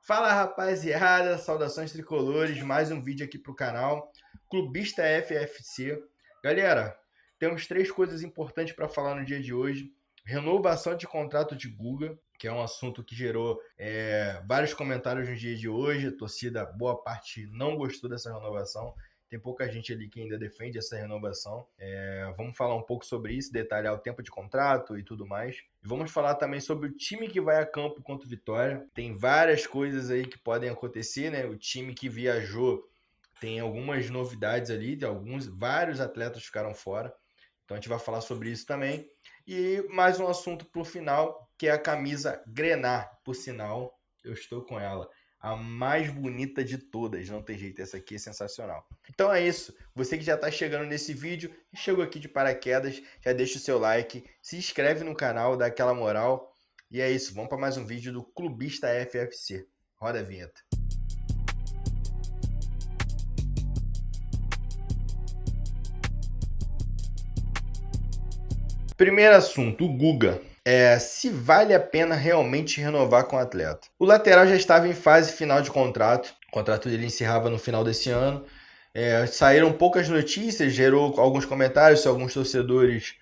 Fala rapaziada, saudações tricolores, mais um vídeo aqui pro canal Clubista FFC. Galera, temos três coisas importantes para falar no dia de hoje. Renovação de contrato de Guga, que é um assunto que gerou vários comentários no dia de hoje. A torcida, boa parte, não gostou dessa renovação. Tem pouca gente ali que ainda defende essa renovação. Vamos falar um pouco sobre isso, detalhar o tempo de contrato e tudo mais. E vamos falar também sobre o time que vai a campo contra o Vitória. Tem várias coisas aí que podem acontecer, né? O time que viajou tem algumas novidades ali, vários atletas ficaram fora. Então a gente vai falar sobre isso também. E mais um assunto para o final, que é a camisa Grenar. Por sinal, eu estou com ela. A mais bonita de todas, não tem jeito, essa aqui é sensacional. Então é isso, você que já está chegando nesse vídeo, chegou aqui de paraquedas, já deixa o seu like, se inscreve no canal, dá aquela moral. E é isso, vamos para mais um vídeo do Clubista FFC. Roda a vinheta. Primeiro assunto, o Guga. Se vale a pena realmente renovar com o atleta. O lateral já estava em fase final de contrato. O contrato dele encerrava no final desse ano. Saíram poucas notícias, gerou alguns comentários, alguns torcedores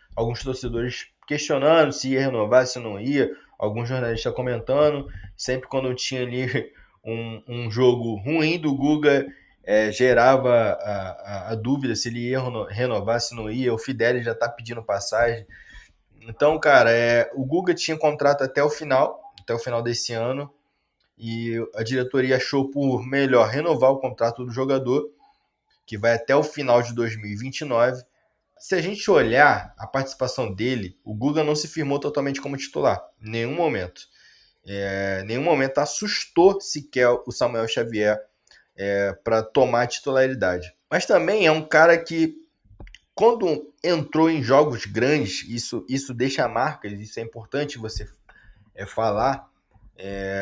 questionando se ia renovar, se não ia. Alguns jornalistas comentando. Sempre quando tinha ali um jogo ruim do Guga, gerava a dúvida se ele ia renovar, se não ia. O Fideli já está pedindo passagem. Então, cara, o Guga tinha contrato até o final desse ano, e a diretoria achou por melhor renovar o contrato do jogador, que vai até o final de 2029. Se a gente olhar a participação dele, o Guga não se firmou totalmente como titular, em nenhum momento. Em nenhum momento assustou sequer o Samuel Xavier para tomar a titularidade. Mas também é um cara que, quando entrou em jogos grandes, isso deixa marcas, isso é importante você falar.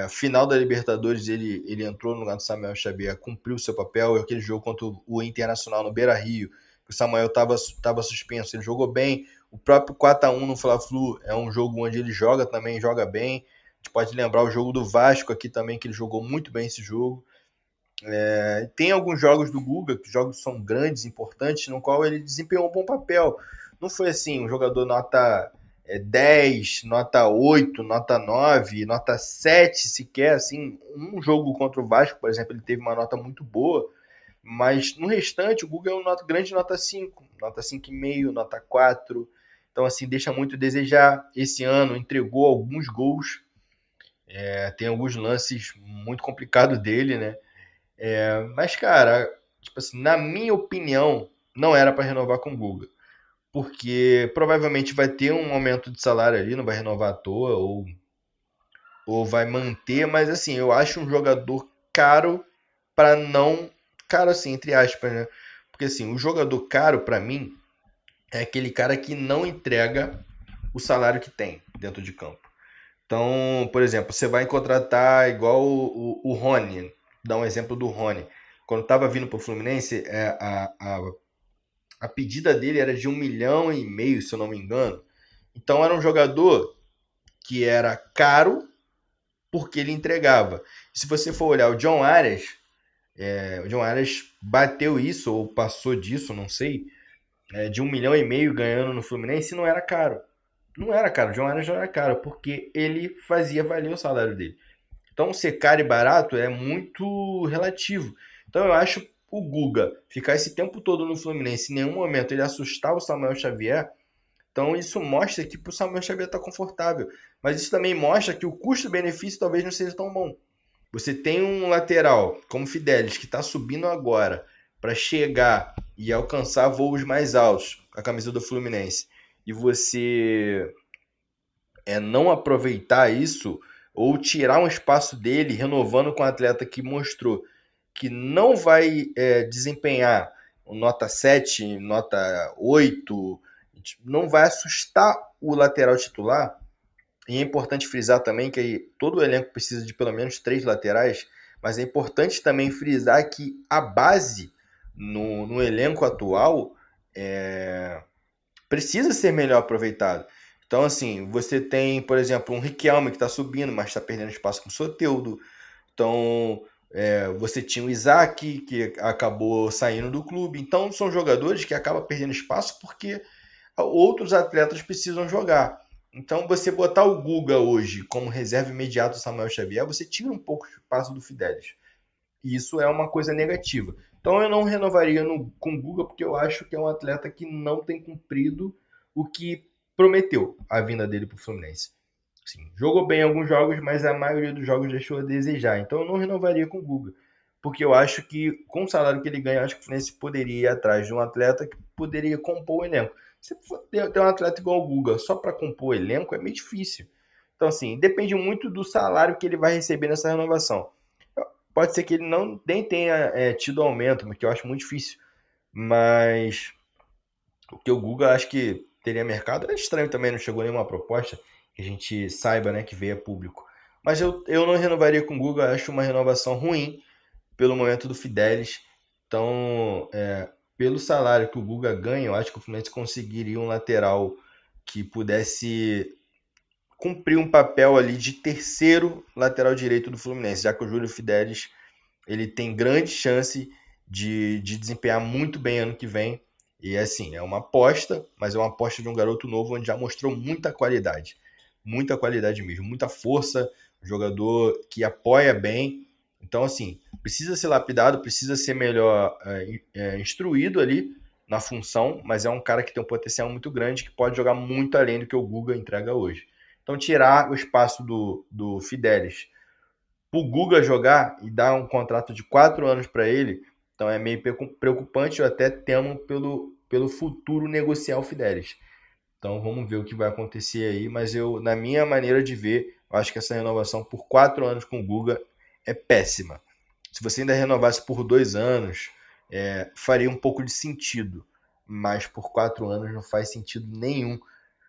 Final da Libertadores, ele entrou no lugar do Samuel Xavier, cumpriu o seu papel. Aquele jogo contra o Internacional no Beira-Rio, que o Samuel estava suspenso, ele jogou bem. O próprio 4-1 no Fla-Flu é um jogo onde ele joga também, joga bem. A gente pode lembrar o jogo do Vasco aqui também, que ele jogou muito bem esse jogo. Tem alguns jogos do Guga, que jogos são grandes, importantes, no qual ele desempenhou um bom papel. Não foi assim, um jogador nota 10, nota 8, nota 9, nota 7 sequer. Assim, um jogo contra o Vasco, por exemplo, ele teve uma nota muito boa, mas no restante o Guga é um grande nota 5, nota 5,5, nota 4. Então, assim, deixa muito a desejar. Esse ano entregou alguns gols, tem alguns lances muito complicados dele, né? Mas, cara, tipo assim, na minha opinião, não era para renovar com o Guga. Porque provavelmente vai ter um aumento de salário ali, não vai renovar à toa, ou vai manter, mas assim, eu acho um jogador caro para não. Caro assim, entre aspas, né? Porque assim, o jogador caro para mim é aquele cara que não entrega o salário que tem dentro de campo. Então, por exemplo, você vai contratar igual o Rony, dá um exemplo do Rony. Quando estava vindo para o Fluminense, a pedida dele era de 1,5 milhão, se eu não me engano. Então era um jogador que era caro porque ele entregava. Se você for olhar o John Arias bateu isso ou passou disso, não sei, de 1,5 milhão ganhando no Fluminense, não era caro. Não era caro, o John Arias não era caro, porque ele fazia valer o salário dele. Então, ser caro e barato é muito relativo. Então, eu acho o Guga ficar esse tempo todo no Fluminense, em nenhum momento ele assustar o Samuel Xavier. Então, isso mostra que o Samuel Xavier está confortável. Mas isso também mostra que o custo-benefício talvez não seja tão bom. Você tem um lateral como Fidelis, que está subindo agora para chegar e alcançar voos mais altos com a camisa do Fluminense, e você não aproveitar isso ou tirar um espaço dele, renovando com um atleta que mostrou que não vai desempenhar nota 7, nota 8, não vai assustar o lateral titular. E é importante frisar também que todo o elenco precisa de pelo menos 3 laterais, mas é importante também frisar que a base no elenco atual precisa ser melhor aproveitado. Então, assim, você tem, por exemplo, um Riquelme que está subindo, mas está perdendo espaço com o Soteldo. Então, você tinha o Isaac, que acabou saindo do clube. Então, são jogadores que acabam perdendo espaço porque outros atletas precisam jogar. Então, você botar o Guga hoje como reserva imediata do Samuel Xavier, você tira um pouco o espaço do Fidelis. E isso é uma coisa negativa. Então, eu não renovaria com o Guga porque eu acho que é um atleta que não tem cumprido o que prometeu a vinda dele para o Fluminense. Sim, jogou bem em alguns jogos, mas a maioria dos jogos deixou a desejar. Então eu não renovaria com o Guga. Porque eu acho que, com o salário que ele ganha, eu acho que o Fluminense poderia ir atrás de um atleta que poderia compor o elenco. Se for ter um atleta igual o Guga só para compor o elenco, é meio difícil. Então, assim, depende muito do salário que ele vai receber nessa renovação. Pode ser que ele não nem tenha tido aumento, porque eu acho muito difícil. Mas o que o Guga acho que teria mercado é estranho também, não chegou nenhuma proposta que a gente saiba, né, que veio a público. Mas eu não renovaria com o Guga, acho uma renovação ruim pelo momento do Fidelis. Então, pelo salário que o Guga ganha, eu acho que o Fluminense conseguiria um lateral que pudesse cumprir um papel ali de terceiro lateral direito do Fluminense, já que o Júlio Fidelis ele tem grande chance de desempenhar muito bem ano que vem. E assim, é uma aposta, mas é uma aposta de um garoto novo onde já mostrou muita qualidade. Muita qualidade mesmo, muita força, jogador que apoia bem. Então, assim, precisa ser lapidado, precisa ser melhor instruído ali na função, mas é um cara que tem um potencial muito grande, que pode jogar muito além do que o Guga entrega hoje. Então, tirar o espaço do Fidelis o Guga jogar e dar um contrato de 4 anos para ele, então é meio preocupante. Eu até temo pelo futuro negociar o Fidelis. Então vamos ver o que vai acontecer aí, mas eu, na minha maneira de ver, eu acho que essa renovação por 4 anos com o Guga é péssima. Se você ainda renovasse por 2 anos, faria um pouco de sentido, mas por 4 anos não faz sentido nenhum.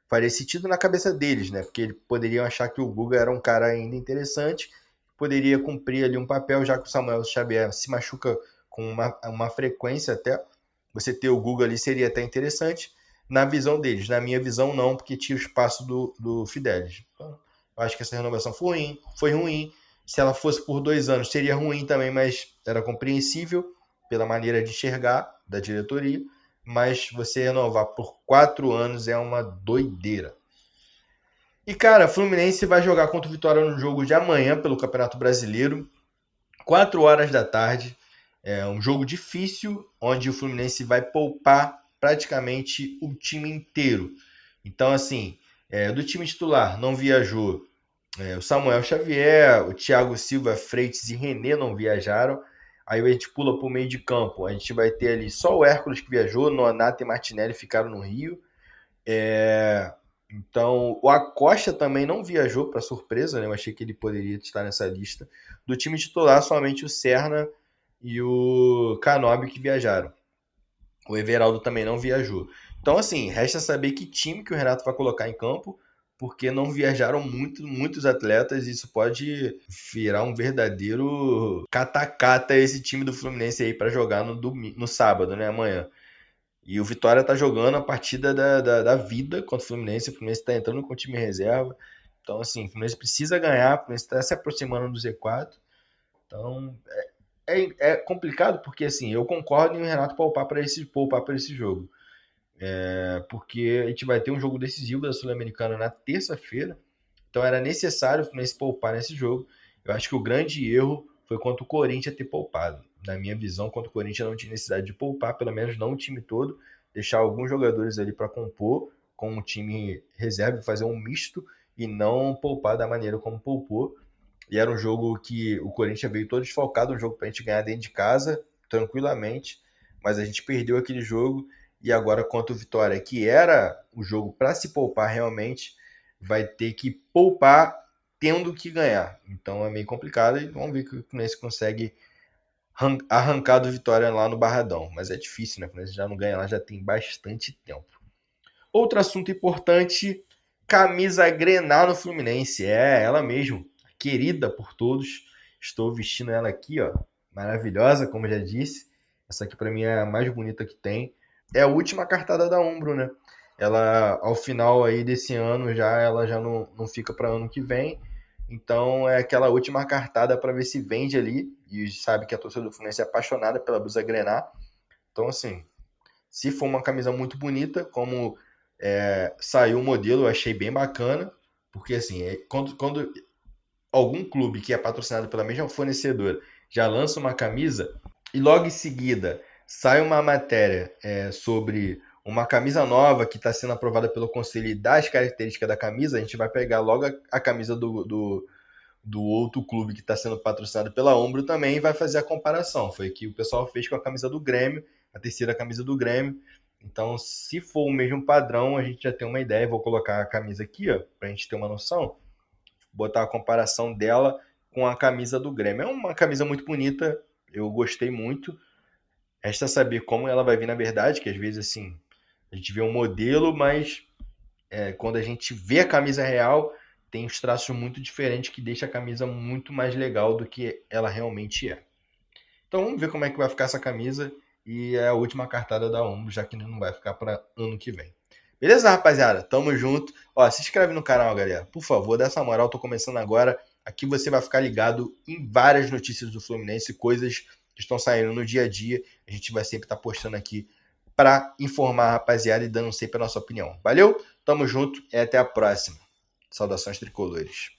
Faria sentido na cabeça deles, né? Porque eles poderiam achar que o Guga era um cara ainda interessante, poderia cumprir ali um papel, já que o Samuel Xavier se machuca com uma frequência até. Você ter o Guga ali seria até interessante na visão deles. Na minha visão, não, porque tira o espaço do Fidelis. Então, eu acho que essa renovação foi ruim. Se ela fosse por 2 anos, seria ruim também, mas era compreensível pela maneira de enxergar da diretoria. Mas você renovar por 4 anos é uma doideira. E, cara, Fluminense vai jogar contra o Vitória no jogo de amanhã pelo Campeonato Brasileiro, 4 horas da tarde. É um jogo difícil, onde o Fluminense vai poupar praticamente o time inteiro. Então, assim, do time titular não viajou o Samuel Xavier, o Thiago Silva, Freitas e René não viajaram. Aí a gente pula para o meio de campo. A gente vai ter ali só o Hércules que viajou, Nonato e Martinelli ficaram no Rio. Então, o Acosta também não viajou, para surpresa, né? Eu achei que ele poderia estar nessa lista. Do time titular, somente o Serna e o Canobi que viajaram. O Everaldo também não viajou. Então, assim, resta saber que time que o Renato vai colocar em campo, porque não viajaram muitos atletas e isso pode virar um verdadeiro catacata esse time do Fluminense aí para jogar no sábado, né? Amanhã. E o Vitória tá jogando a partida da vida contra o Fluminense. O Fluminense tá entrando com o time em reserva. Então, assim, o Fluminense precisa ganhar. O Fluminense está se aproximando do Z4. Então, é complicado porque, assim, eu concordo em o Renato poupar para esse jogo. Porque a gente vai ter um jogo decisivo da Sul-Americana na terça-feira. Então, era necessário o Fluminense poupar nesse jogo. Eu acho que o grande erro foi contra o Corinthians ter poupado. Na minha visão, contra o Corinthians não tinha necessidade de poupar, pelo menos não o time todo, deixar alguns jogadores ali para compor com o time reserva, fazer um misto e não poupar da maneira como poupou. E era um jogo que o Corinthians veio todo desfalcado, um jogo para a gente ganhar dentro de casa, tranquilamente, mas a gente perdeu aquele jogo e agora contra o Vitória, que era o jogo para se poupar realmente, vai ter que poupar tendo que ganhar. Então é meio complicado e vamos ver que o Fluminense consegue arrancar do Vitória lá no Barradão. Mas é difícil, né? O Fluminense já não ganha lá, já tem bastante tempo. Outro assunto importante, camisa Grenal no Fluminense. É, ela mesmo, querida por todos. Estou vestindo ela aqui, ó, maravilhosa, como eu já disse. Essa aqui para mim é a mais bonita que tem. É a última cartada da Umbro, né? Ela, ao final aí desse ano, ela já não fica para ano que vem. Então é aquela última cartada para ver se vende ali. E sabe que a torcida do Fluminense é apaixonada pela blusa Grená. Então, assim, se for uma camisa muito bonita, como saiu o modelo, eu achei bem bacana. Porque, assim, quando algum clube que é patrocinado pela mesma fornecedora já lança uma camisa e logo em seguida sai uma matéria sobre uma camisa nova que está sendo aprovada pelo conselho e das características da camisa, a gente vai pegar logo a camisa do outro clube que está sendo patrocinado pela Umbro também e vai fazer a comparação. Foi o que o pessoal fez com a camisa do Grêmio, a terceira camisa do Grêmio. Então, se for o mesmo padrão, a gente já tem uma ideia. Vou colocar a camisa aqui, para a gente ter uma noção. Botar a comparação dela com a camisa do Grêmio. É uma camisa muito bonita, eu gostei muito. Resta saber como ela vai vir na verdade, que às vezes assim, a gente vê um modelo, mas quando a gente vê a camisa real, tem uns traços muito diferentes que deixa a camisa muito mais legal do que ela realmente é. Então vamos ver como é que vai ficar essa camisa e é a última cartada da Umbro, já que não vai ficar para ano que vem. Beleza, rapaziada? Tamo junto. Ó, se inscreve no canal, galera. Por favor, dá essa moral. Tô começando agora. Aqui você vai ficar ligado em várias notícias do Fluminense, coisas que estão saindo no dia a dia. A gente vai sempre estar postando aqui para informar a rapaziada e dando sempre a nossa opinião. Valeu? Tamo junto e até a próxima. Saudações tricolores.